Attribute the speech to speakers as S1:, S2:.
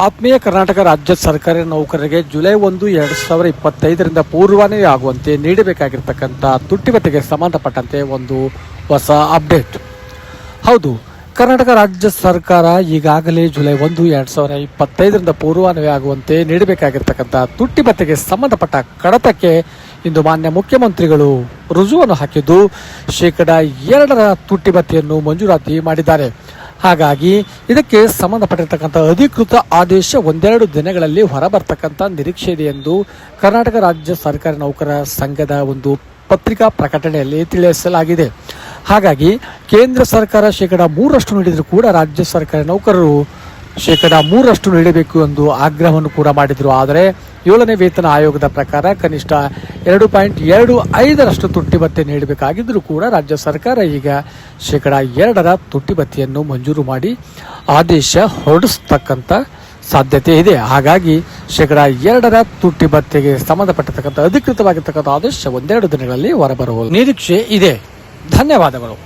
S1: ಆತ್ಮೀಯ ಕರ್ನಾಟಕ ರಾಜ್ಯ ಸರ್ಕಾರಿ ನೌಕರರಿಗೆ ಜುಲೈ 1, 2025ರಿಂದ ಪೂರ್ವಾನ್ವಯ ಆಗುವಂತೆ ನೀಡಬೇಕಾಗಿರ್ತಕ್ಕಂಥ ತುಟ್ಟಿ ಭತ್ಯೆಗೆ ಸಂಬಂಧಪಟ್ಟಂತೆ ಒಂದು ಹೊಸ ಅಪ್ಡೇಟ್. ಹೌದು, ಕರ್ನಾಟಕ ರಾಜ್ಯ ಸರ್ಕಾರ ಈಗಾಗಲೇ ಜುಲೈ 1, 2025ರಿಂದ ಪೂರ್ವಾನ್ವಯ ಆಗುವಂತೆ ನೀಡಬೇಕಾಗಿರ್ತಕ್ಕಂಥ ತುಟ್ಟಿ ಭತ್ಯೆಗೆ ಸಂಬಂಧಪಟ್ಟ ಕಡತಕ್ಕೆ ಇಂದು ಮಾನ್ಯ ಮುಖ್ಯಮಂತ್ರಿಗಳು ರುಜುವನ್ನು ಹಾಕಿದ್ದು ಶೇಕಡಾ 2 ತುಟ್ಟಿ ಭತ್ಯೆಯನ್ನು ಮಂಜೂರಾತಿ ಮಾಡಿದ್ದಾರೆ. ಹಾಗಾಗಿ ಇದಕ್ಕೆ ಸಂಬಂಧಪಟ್ಟಿರ್ತಕ್ಕಂಥ ಅಧಿಕೃತ ಆದೇಶ ಒಂದೆರಡು ದಿನಗಳಲ್ಲಿ ಹೊರಬರ್ತಕ್ಕಂಥ ನಿರೀಕ್ಷೆ ಇದೆ ಎಂದು ಕರ್ನಾಟಕ ರಾಜ್ಯ ಸರ್ಕಾರಿ ನೌಕರರ ಸಂಘದ ಒಂದು ಪತ್ರಿಕಾ ಪ್ರಕಟಣೆಯಲ್ಲಿ ತಿಳಿಸಲಾಗಿದೆ. ಹಾಗಾಗಿ ಕೇಂದ್ರ ಸರ್ಕಾರ ಶೇಕಡಾ 3% ನೀಡಿದರೂ ಕೂಡ ರಾಜ್ಯ ಸರ್ಕಾರಿ ನೌಕರರು ಶೇಕಡಾ 3% ನೀಡಬೇಕು ಎಂದು ಆಗ್ರಹವನ್ನು ಕೂಡ ಮಾಡಿದರು. ಆದರೆ 7ನೇ ವೇತನ ಆಯೋಗದ ಪ್ರಕಾರ ಕನಿಷ್ಠ 2.25% ತುಟ್ಟಿ ಭತ್ಯೆ ನೀಡಬೇಕಾಗಿದ್ದರೂ ಕೂಡ ರಾಜ್ಯ ಸರ್ಕಾರ ಈಗ ಶೇಕಡಾ 2 ತುಟ್ಟಿ ಭತ್ಯೆಯನ್ನು ಮಂಜೂರು ಮಾಡಿ ಆದೇಶ ಹೊರಡಿಸ್ತಕ್ಕಂಥ ಸಾಧ್ಯತೆ ಇದೆ. ಹಾಗಾಗಿ ಶೇಕಡಾ 2 ತುಟ್ಟಿ ಭತ್ಯೆಗೆ ಸಂಬಂಧಪಟ್ಟಿರ್ತಕ್ಕಂಥ ಅಧಿಕೃತವಾಗಿರ್ತಕ್ಕಂಥ ಆದೇಶ ಒಂದೆರಡು ದಿನಗಳಲ್ಲಿ ಹೊರಬರುವ ನಿರೀಕ್ಷೆ ಇದೆ. ಧನ್ಯವಾದಗಳು.